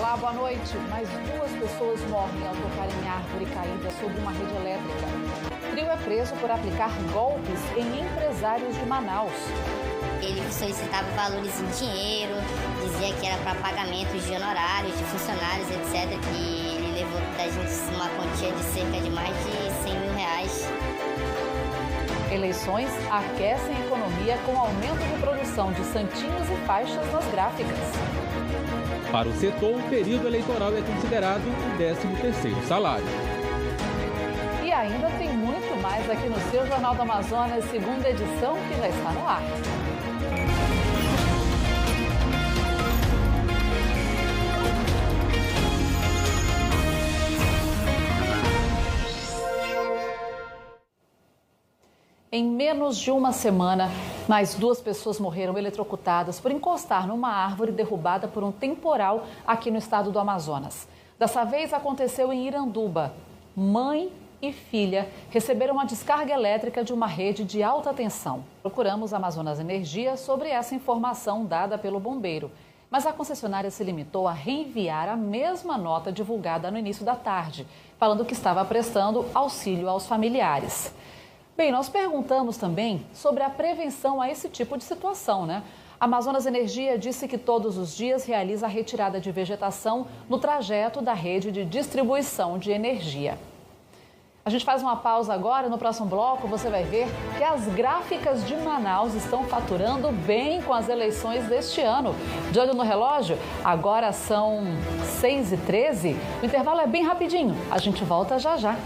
Olá, boa noite. Mais 2 pessoas morrem ao tocar em árvore caída sobre uma rede elétrica. Trio é preso por aplicar golpes em empresários de Manaus. Ele solicitava valores em dinheiro, dizia que era para pagamentos de honorários, de funcionários, etc. E ele levou da gente uma quantia de cerca de mais de 100 mil reais. Eleições aquecem a economia com aumento de produção de santinhos e faixas nas gráficas. Para o setor, o período eleitoral é considerado o 13º salário. E ainda tem muito mais aqui no seu Jornal do Amazonas, segunda edição, que já está no ar. Em menos de uma semana, mais 2 pessoas morreram eletrocutadas por encostar numa árvore derrubada por um temporal aqui no estado do Amazonas. Dessa vez aconteceu em Iranduba. Mãe e filha receberam uma descarga elétrica de uma rede de alta tensão. Procuramos a Amazonas Energia sobre essa informação dada pelo bombeiro, mas a concessionária se limitou a reenviar a mesma nota divulgada no início da tarde, falando que estava prestando auxílio aos familiares. Bem, nós perguntamos também sobre a prevenção a esse tipo de situação, né? A Amazonas Energia disse que todos os dias realiza a retirada de vegetação no trajeto da rede de distribuição de energia. A gente faz uma pausa agora, no próximo bloco você vai ver que as gráficas de Manaus estão faturando bem com as eleições deste ano. De olho no relógio, agora são 6h13, o intervalo é bem rapidinho, a gente volta já já.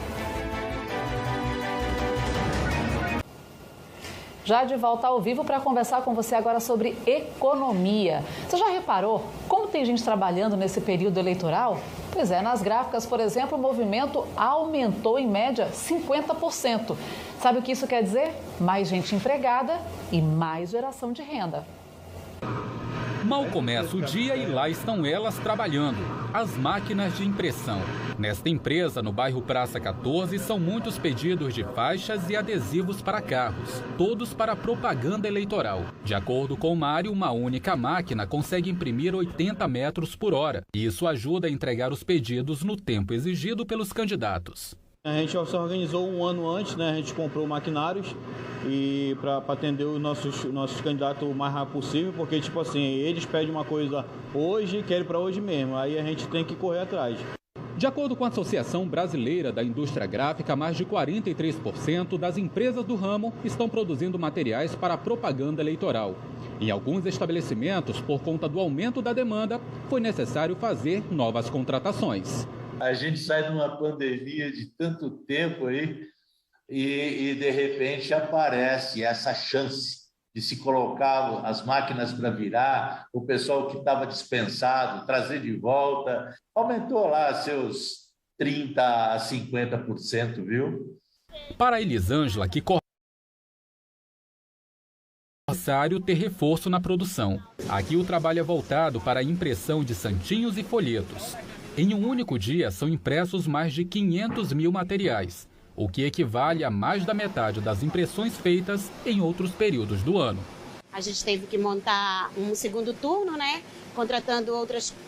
Já de volta ao vivo para conversar com você agora sobre economia. Você já reparou como tem gente trabalhando nesse período eleitoral? Pois é, nas gráficas, por exemplo, o movimento aumentou em média 50%. Sabe o que isso quer dizer? Mais gente empregada e mais geração de renda. Mal começa o dia e lá estão elas trabalhando, as máquinas de impressão. Nesta empresa, no bairro Praça 14, são muitos pedidos de faixas e adesivos para carros, todos para propaganda eleitoral. De acordo com o Mário, uma única máquina consegue imprimir 80 metros por hora. Isso ajuda a entregar os pedidos no tempo exigido pelos candidatos. A gente se organizou um ano antes, né? A gente comprou maquinários e para atender os nossos candidatos o mais rápido possível, porque tipo assim, eles pedem uma coisa hoje e querem para hoje mesmo, aí a gente tem que correr atrás. De acordo com a Associação Brasileira da Indústria Gráfica, mais de 43% das empresas do ramo estão produzindo materiais para propaganda eleitoral. Em alguns estabelecimentos, por conta do aumento da demanda, foi necessário fazer novas contratações. A gente sai de uma pandemia de tanto tempo aí e de repente aparece essa chance de se colocar as máquinas para virar, o pessoal que estava dispensado, trazer de volta. Aumentou lá seus 30% a 50%, viu? Para a Elisângela, que corre necessário ter reforço na produção. Aqui o trabalho é voltado para a impressão de santinhos e folhetos. Em um único dia, são impressos mais de 500 mil materiais, o que equivale a mais da metade das impressões feitas em outros períodos do ano. A gente teve que montar um segundo turno, né? Contratando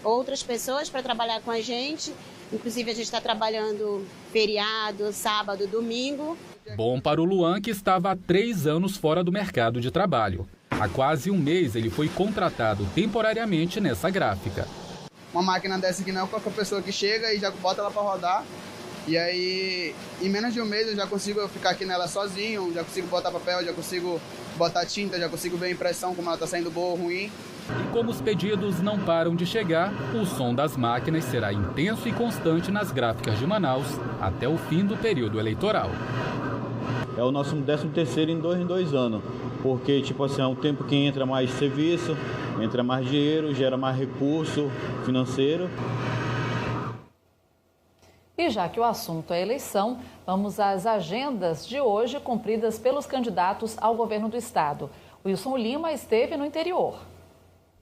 outras pessoas para trabalhar com a gente. Inclusive, a gente está trabalhando feriado, sábado, domingo. Bom para o Luan, que estava há 3 anos fora do mercado de trabalho. Há quase um mês, ele foi contratado temporariamente nessa gráfica. Uma máquina dessa aqui não é qualquer pessoa que chega e já bota ela para rodar. E aí, em menos de um mês, eu já consigo ficar aqui nela sozinho, já consigo botar papel, já consigo botar tinta, já consigo ver a impressão, como ela está saindo boa ou ruim. E como os pedidos não param de chegar, o som das máquinas será intenso e constante nas gráficas de Manaus até o fim do período eleitoral. É o nosso 13º em 2 anos, porque tipo assim, é um tempo que entra mais serviço, entra mais dinheiro, gera mais recurso financeiro. E já que o assunto é eleição, vamos às agendas de hoje cumpridas pelos candidatos ao governo do estado. Wilson Lima esteve no interior.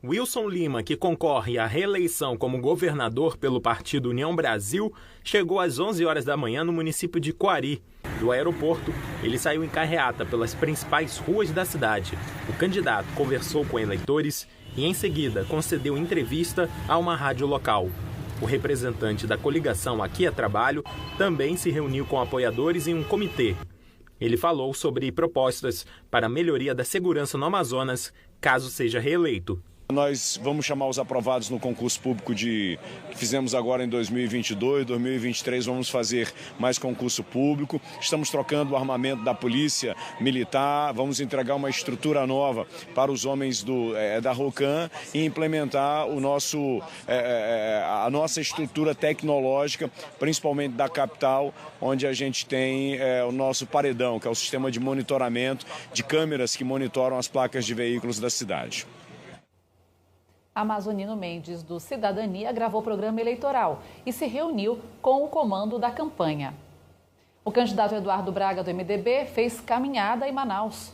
Wilson Lima, que concorre à reeleição como governador pelo partido União Brasil, chegou às 11 horas da manhã no município de Coari. Do aeroporto, ele saiu em carreata pelas principais ruas da cidade. O candidato conversou com eleitores e, em seguida, concedeu entrevista a uma rádio local. O representante da coligação Aqui é Trabalho também se reuniu com apoiadores em um comitê. Ele falou sobre propostas para a melhoria da segurança no Amazonas, caso seja reeleito. Nós vamos chamar os aprovados no concurso público que fizemos agora em 2022, 2023 vamos fazer mais concurso público. Estamos trocando o armamento da polícia militar, vamos entregar uma estrutura nova para os homens da ROCAM e implementar a nossa estrutura tecnológica, principalmente da capital, onde a gente tem o nosso paredão, que é o sistema de monitoramento de câmeras que monitoram as placas de veículos da cidade. Amazonino Mendes, do Cidadania, gravou o programa eleitoral e se reuniu com o comando da campanha. O candidato Eduardo Braga, do MDB, fez caminhada em Manaus.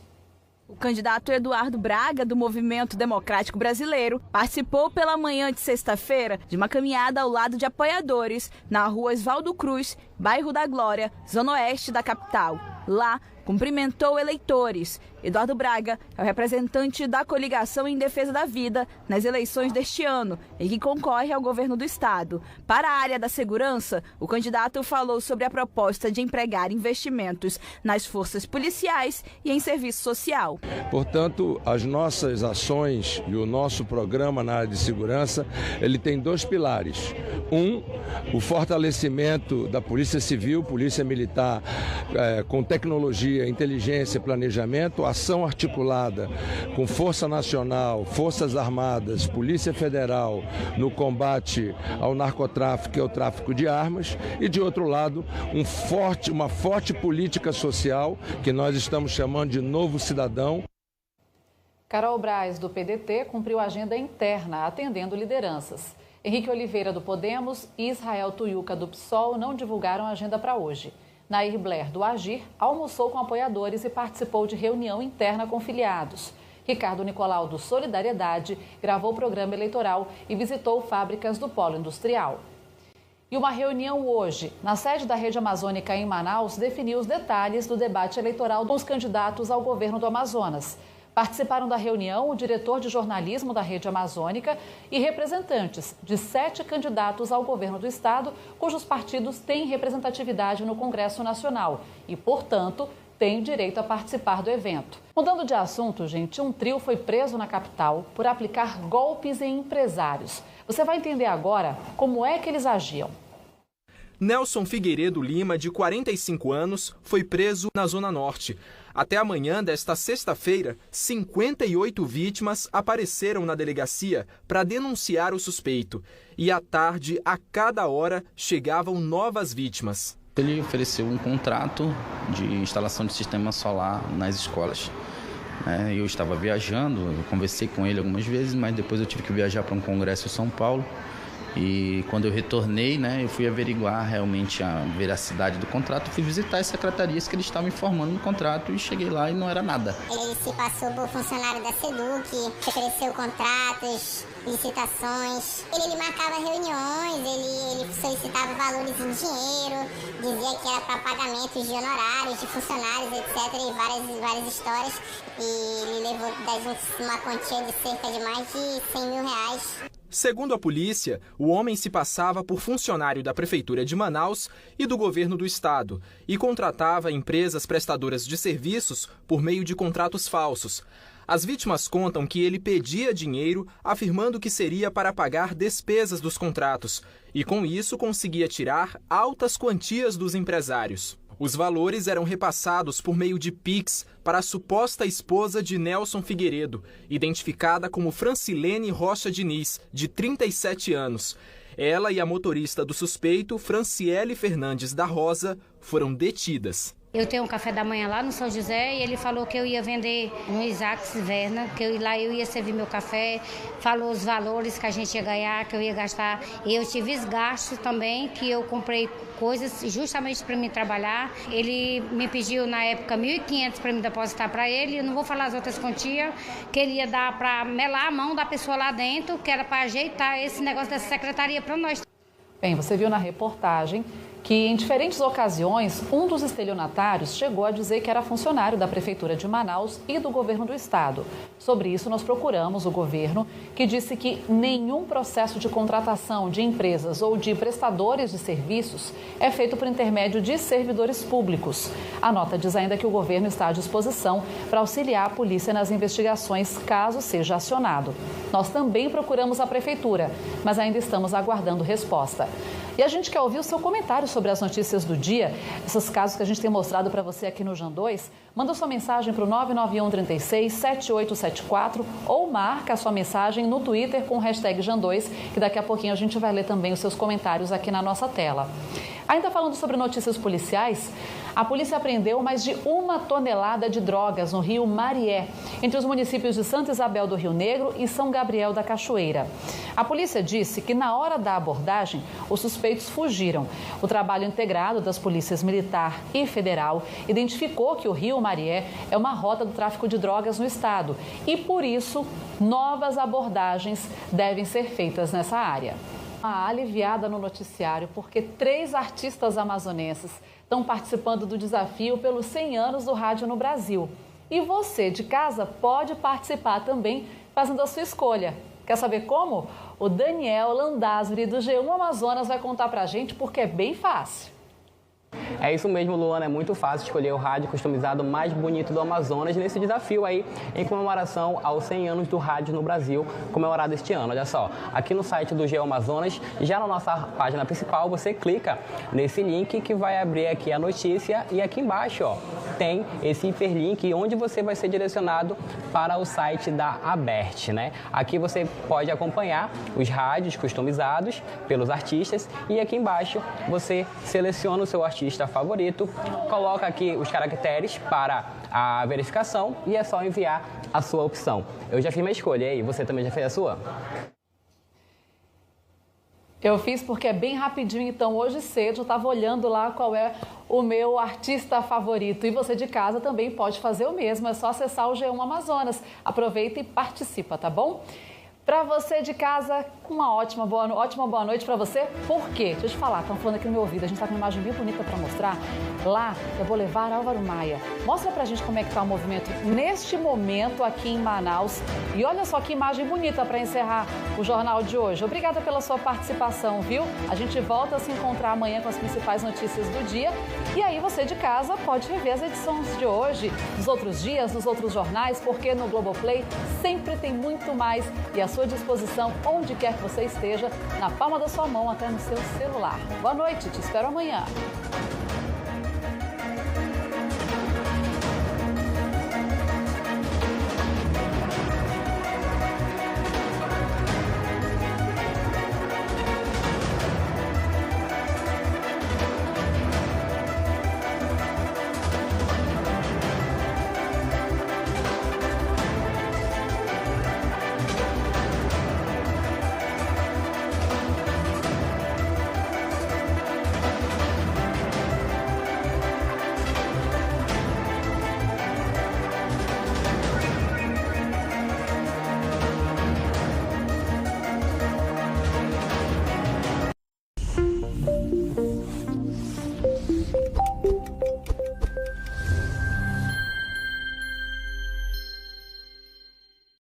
O candidato Eduardo Braga, do Movimento Democrático Brasileiro, participou pela manhã de sexta-feira de uma caminhada ao lado de apoiadores na rua Oswaldo Cruz, bairro da Glória, zona oeste da capital. Lá, cumprimentou eleitores. Eduardo Braga é o representante da coligação em defesa da vida nas eleições deste ano, em que concorre ao governo do estado. Para a área da segurança, o candidato falou sobre a proposta de empregar investimentos nas forças policiais e em serviço social. Portanto, as nossas ações e o nosso programa na área de segurança, ele tem dois pilares. O fortalecimento da Polícia Civil, Polícia Militar, com tecnologia, inteligência e planejamento, ação articulada com Força Nacional, Forças Armadas, Polícia Federal no combate ao narcotráfico e ao tráfico de armas e, de outro lado, uma forte política social que nós estamos chamando de Novo Cidadão. Carol Braz, do PDT, cumpriu a agenda interna, atendendo lideranças. Henrique Oliveira, do Podemos, e Israel Tuiuca, do PSOL, não divulgaram a agenda para hoje. Nair Blair, do Agir, almoçou com apoiadores e participou de reunião interna com filiados. Ricardo Nicolau, do Solidariedade, gravou o programa eleitoral e visitou fábricas do polo industrial. E uma reunião hoje, na sede da Rede Amazônica em Manaus, definiu os detalhes do debate eleitoral dos candidatos ao governo do Amazonas. Participaram da reunião o diretor de jornalismo da Rede Amazônica e representantes de 7 candidatos ao governo do estado, cujos partidos têm representatividade no Congresso Nacional e, portanto, têm direito a participar do evento. Mudando de assunto, gente, um trio foi preso na capital por aplicar golpes em empresários. Você vai entender agora como é que eles agiam. Nelson Figueiredo Lima, de 45 anos, foi preso na Zona Norte. Até amanhã desta sexta-feira, 58 vítimas apareceram na delegacia para denunciar o suspeito. E à tarde, a cada hora, chegavam novas vítimas. Ele ofereceu um contrato de instalação de sistema solar nas escolas. Eu estava viajando, eu conversei com ele algumas vezes, mas depois eu tive que viajar para um congresso em São Paulo. E quando eu retornei, eu fui averiguar realmente a veracidade do contrato, fui visitar as secretarias que eles estavam informando no contrato e cheguei lá e não era nada. Ele se passou por funcionário da SEDUC, ofereceu contratos, licitações. Ele marcava reuniões, ele solicitava valores em dinheiro, dizia que era para pagamentos de honorários, de funcionários, etc. E várias histórias. E ele levou da gente uma quantia de cerca de mais de 100 mil reais. Segundo a polícia, o homem se passava por funcionário da Prefeitura de Manaus e do governo do estado e contratava empresas prestadoras de serviços por meio de contratos falsos. As vítimas contam que ele pedia dinheiro, afirmando que seria para pagar despesas dos contratos e, com isso, conseguia tirar altas quantias dos empresários. Os valores eram repassados por meio de Pix para a suposta esposa de Nelson Figueiredo, identificada como Francilene Rocha Diniz, de 37 anos. Ela e a motorista do suspeito, Franciele Fernandes da Rosa, foram detidas. Eu tenho um café da manhã lá no São José e ele falou que eu ia vender no Isaac Verna, que eu ia servir meu café, falou os valores que a gente ia ganhar, que eu ia gastar. E eu tive os gastos também, que eu comprei coisas justamente para mim trabalhar. Ele me pediu na época 1.500 para me depositar para ele, eu não vou falar as outras quantias, que ele ia dar para melar a mão da pessoa lá dentro, que era para ajeitar esse negócio dessa secretaria para nós. Bem, você viu na reportagem que em diferentes ocasiões um dos estelionatários chegou a dizer que era funcionário da Prefeitura de Manaus e do governo do estado. Sobre isso, nós procuramos o governo, que disse que nenhum processo de contratação de empresas ou de prestadores de serviços é feito por intermédio de servidores públicos. A nota diz ainda que o governo está à disposição para auxiliar a polícia nas investigações, caso seja acionado. Nós também procuramos a Prefeitura, mas ainda estamos aguardando resposta. E a gente quer ouvir o seu comentário sobre as notícias do dia, esses casos que a gente tem mostrado para você aqui no Jan 2. Manda sua mensagem para o 991 36 7874 ou marca a sua mensagem no Twitter com o hashtag Jan 2, que daqui a pouquinho a gente vai ler também os seus comentários aqui na nossa tela. Ainda falando sobre notícias policiais, a polícia apreendeu mais de 1 tonelada de drogas no rio Marié, entre os municípios de Santa Isabel do Rio Negro e São Gabriel da Cachoeira. A polícia disse que na hora da abordagem, os suspeitos fugiram. O trabalho integrado das polícias militar e federal identificou que o rio Marié é uma rota do tráfico de drogas no estado e, por isso, novas abordagens devem ser feitas nessa área. Uma aliviada no noticiário porque 3 artistas amazonenses estão participando do desafio pelos 100 anos do rádio no Brasil. E você de casa pode participar também fazendo a sua escolha. Quer saber como? O Daniel Landázuri do G1 Amazonas vai contar pra gente porque é bem fácil. É isso mesmo, Luana, é muito fácil escolher o rádio customizado mais bonito do Amazonas nesse desafio aí, em comemoração aos 100 anos do rádio no Brasil, comemorado este ano. Olha só, aqui no site do G1 Amazonas, já na nossa página principal, você clica nesse link que vai abrir aqui a notícia e aqui embaixo, ó, tem esse hiperlink onde você vai ser direcionado para o site da Abert, né? Aqui você pode acompanhar os rádios customizados pelos artistas e aqui embaixo você seleciona o seu artista favorito, coloca aqui os caracteres para a verificação e é só enviar a sua opção. Eu já fiz minha escolha, e aí, você também já fez a sua? Eu fiz porque é bem rapidinho, então hoje cedo eu estava olhando lá qual é o meu artista favorito. E você de casa também pode fazer o mesmo, é só acessar o G1 Amazonas. Aproveita e participa, tá bom? Para você de casa, uma ótima boa noite para você. Por quê? Deixa eu te falar, estão falando aqui no meu ouvido, a gente está com uma imagem bem bonita para mostrar. Lá, eu vou levar Álvaro Maia. Mostra pra gente como é que está o movimento neste momento aqui em Manaus. E olha só que imagem bonita para encerrar o jornal de hoje. Obrigada pela sua participação, viu? A gente volta a se encontrar amanhã com as principais notícias do dia. E aí você de casa pode rever as edições de hoje, dos outros dias, dos outros jornais, porque no Globoplay sempre tem muito mais e à sua disposição, onde quer que você esteja, na palma da sua mão, até no seu celular. Boa noite, te espero amanhã.